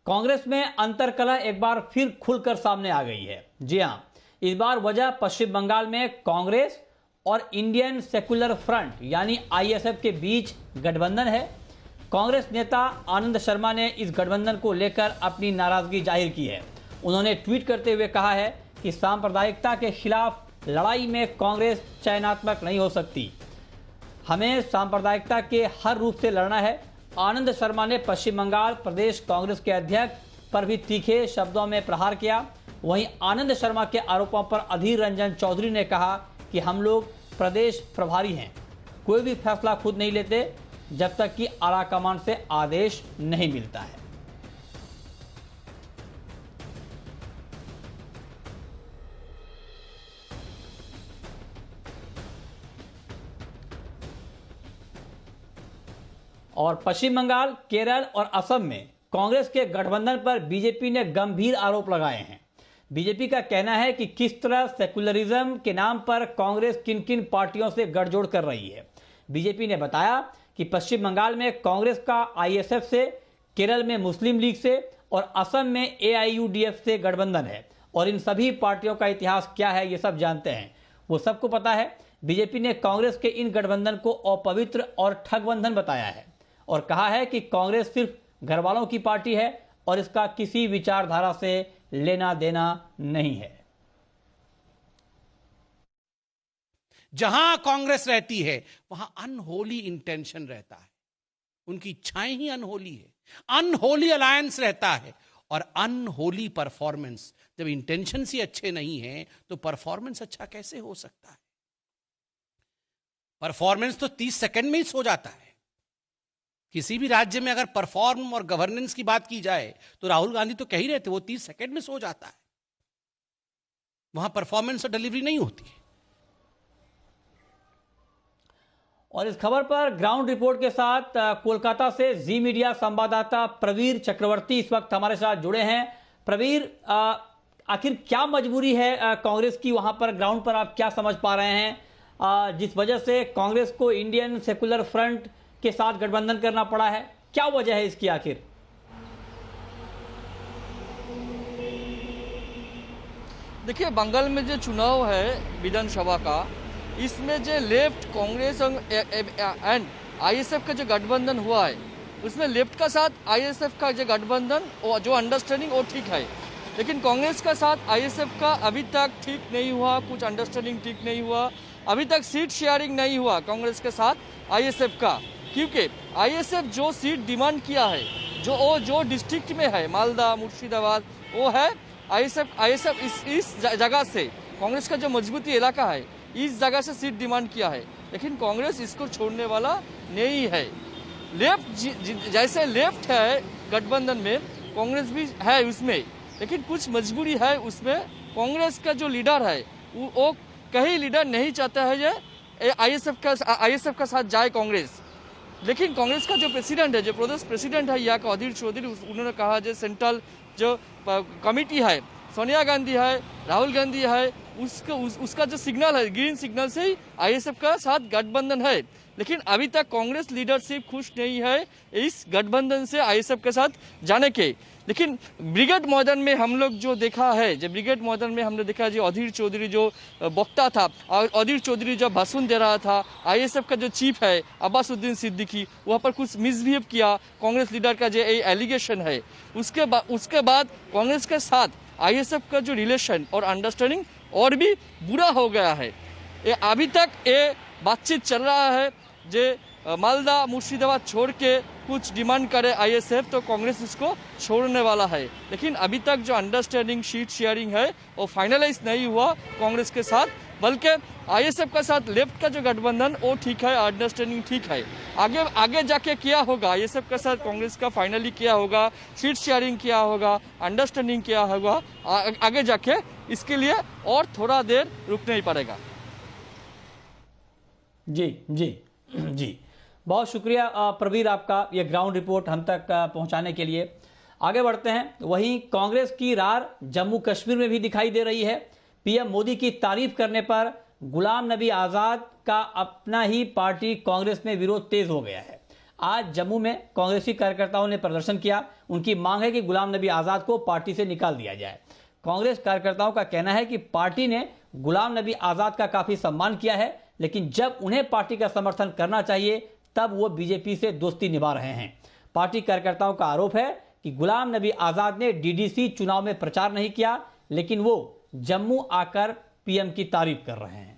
कांग्रेस में अंतर्कलह एक बार फिर खुलकर सामने आ गई है। जी हां, इस बार वजह पश्चिम बंगाल में कांग्रेस और इंडियन सेक्युलर फ्रंट यानी आईएसएफ के बीच गठबंधन है। कांग्रेस नेता आनंद शर्मा ने इस गठबंधन को लेकर अपनी नाराजगी जाहिर की है। उन्होंने ट्वीट करते हुए कहा है कि सांप्रदायिकता के खिलाफ लड़ाई में कांग्रेस चयनात्मक नहीं हो सकती, हमें सांप्रदायिकता के हर रूप से लड़ना है। आनंद शर्मा ने पश्चिम बंगाल प्रदेश कांग्रेस के अध्यक्ष पर भी तीखे शब्दों में प्रहार किया। वहीं आनंद शर्मा के आरोपों पर अधीर रंजन चौधरी ने कहा कि हम लोग प्रदेश प्रभारी हैं, कोई भी फैसला खुद नहीं लेते जब तक कि आलाकमान से आदेश नहीं मिलता है। और पश्चिम बंगाल, केरल और असम में कांग्रेस के गठबंधन पर बीजेपी ने गंभीर आरोप लगाए हैं। बीजेपी का कहना है कि किस तरह सेकुलरिज्म के नाम पर कांग्रेस किन किन पार्टियों से गठजोड़ कर रही है। बीजेपी ने बताया कि पश्चिम बंगाल में कांग्रेस का आईएसएफ से, केरल में मुस्लिम लीग से और असम में एआईयूडीएफ से गठबंधन है और इन सभी पार्टियों का इतिहास क्या है ये सब जानते हैं, वो सबको पता है। बीजेपी ने कांग्रेस के इन गठबंधन को अपवित्र और ठगबंधन बताया है और कहा है कि कांग्रेस सिर्फ घर वालों की पार्टी है और इसका किसी विचारधारा से लेना देना नहीं है। जहां कांग्रेस रहती है वहां अनहोली इंटेंशन रहता है, उनकी इच्छाएं ही अनहोली है, अनहोली अलायंस रहता है और अनहोली परफॉर्मेंस। जब इंटेंशन ही अच्छे नहीं है तो परफॉर्मेंस अच्छा कैसे हो सकता है? परफॉर्मेंस तो 30 सेकंड में ही सो जाता है। किसी भी राज्य में अगर परफॉर्म और गवर्नेंस की बात की जाए तो राहुल गांधी तो कह ही रहे थे वो 30 सेकंड में सो जाता है। वहां परफॉर्मेंस और डिलीवरी नहीं होती है। और इस खबर पर ग्राउंड रिपोर्ट के साथ कोलकाता से जी मीडिया संवाददाता प्रवीर चक्रवर्ती इस वक्त हमारे साथ जुड़े हैं। प्रवीर, आखिर क्या मजबूरी है कांग्रेस की, वहां पर ग्राउंड पर आप क्या समझ पा रहे हैं जिस वजह से कांग्रेस को इंडियन सेकुलर फ्रंट के साथ गठबंधन करना पड़ा है? क्या वजह है इसकी आखिर? देखिए, बंगाल में जो चुनाव है विधानसभा का, इसमें जो लेफ्ट कांग्रेस एंड आईएसएफ का जो गठबंधन हुआ है, उसमें लेफ्ट का साथ आईएसएफ का जो गठबंधन और जो अंडरस्टैंडिंग वो ठीक है, लेकिन कांग्रेस का साथ आईएसएफ का अभी तक ठीक नहीं हुआ, कुछ अंडरस्टैंडिंग ठीक नहीं हुआ, अभी तक सीट शेयरिंग नहीं हुआ कांग्रेस के साथ आईएसएफ का। क्योंकि आईएसएफ जो सीट डिमांड किया है, जो डिस्ट्रिक्ट में है, मालदा, मुर्शिदाबाद, वो है आईएसएफ इस जगह से, कांग्रेस का जो मजबूती इलाका है, इस जगह से सीट डिमांड किया है, लेकिन कांग्रेस इसको छोड़ने वाला नहीं है। लेफ्ट जैसे लेफ्ट है गठबंधन में, कांग्रेस भी है उसमें, लेकिन कुछ मजबूरी है उसमें। कांग्रेस का जो लीडर है वो कहीं लीडर नहीं चाहता है ये आईएसएफ का साथ जाए कांग्रेस। लेकिन कांग्रेस का जो प्रेसिडेंट है, जो प्रदेश प्रेसिडेंट है यहाँ का अधीर चौधरी, उन्होंने कहा जो सेंट्रल जो कमिटी है, सोनिया गांधी है, राहुल गांधी है, उसका जो सिग्नल है, ग्रीन सिग्नल से ही आईएसएफ का साथ गठबंधन है। लेकिन अभी तक कांग्रेस लीडरशिप खुश नहीं है इस गठबंधन से आईएसएफ के साथ जाने के। लेकिन ब्रिगेड मैदान में हम लोग जो देखा है, जो ब्रिगेड मैदान में हमने देखा जो अधीर चौधरी जो वक्ता था, और अधीर चौधरी जो भाषण दे रहा था, आईएसएफ का जो चीफ है अब्बासुद्दीन सिद्दीकी, वहाँ पर कुछ मिसबिहेव किया कांग्रेस लीडर का जो एलिगेशन है, उसके बाद कांग्रेस के साथ आईएसएफ का जो रिलेशन और अंडरस्टैंडिंग और भी बुरा हो गया है। ये अभी तक ये बातचीत चल रहा है जो मालदा, मुर्शिदाबाद छोड़ के कुछ डिमांड करे आईएसएफ तो कांग्रेस इसको छोड़ने वाला है। लेकिन अभी तक जो अंडरस्टैंडिंग, सीट शेयरिंग है वो फाइनलाइज नहीं हुआ कांग्रेस के साथ, बल्कि आईएसएफ के साथ लेफ्ट का जो गठबंधन वो ठीक है, अंडरस्टैंडिंग ठीक है। आगे जाके क्या होगा, आईएसएफ के साथ कांग्रेस का फाइनली क्या होगा, सीट शेयरिंग क्या होगा, अंडरस्टैंडिंग क्या होगा, आगे जाके इसके लिए और थोड़ा देर रुकना ही पड़ेगा। जी जी जी, बहुत शुक्रिया प्रवीर आपका ये ग्राउंड रिपोर्ट हम तक पहुंचाने के लिए। आगे बढ़ते हैं। वहीं कांग्रेस की रार जम्मू कश्मीर में भी दिखाई दे रही है। पीएम मोदी की तारीफ करने पर गुलाम नबी आजाद का अपना ही पार्टी कांग्रेस में विरोध तेज हो गया है। आज जम्मू में कांग्रेसी कार्यकर्ताओं ने प्रदर्शन किया। उनकी मांग है कि गुलाम नबी आजाद को पार्टी से निकाल दिया जाए। कांग्रेस कार्यकर्ताओं का कहना है कि पार्टी ने गुलाम नबी आजाद का काफी सम्मान किया है, लेकिन जब उन्हें पार्टी का समर्थन करना चाहिए तब वो बीजेपी से दोस्ती निभा रहे हैं। पार्टी कार्यकर्ताओं का आरोप है कि गुलाम नबी आजाद ने डीडीसी चुनाव में प्रचार नहीं किया, लेकिन वो जम्मू आकर पीएम की तारीफ कर रहे हैं।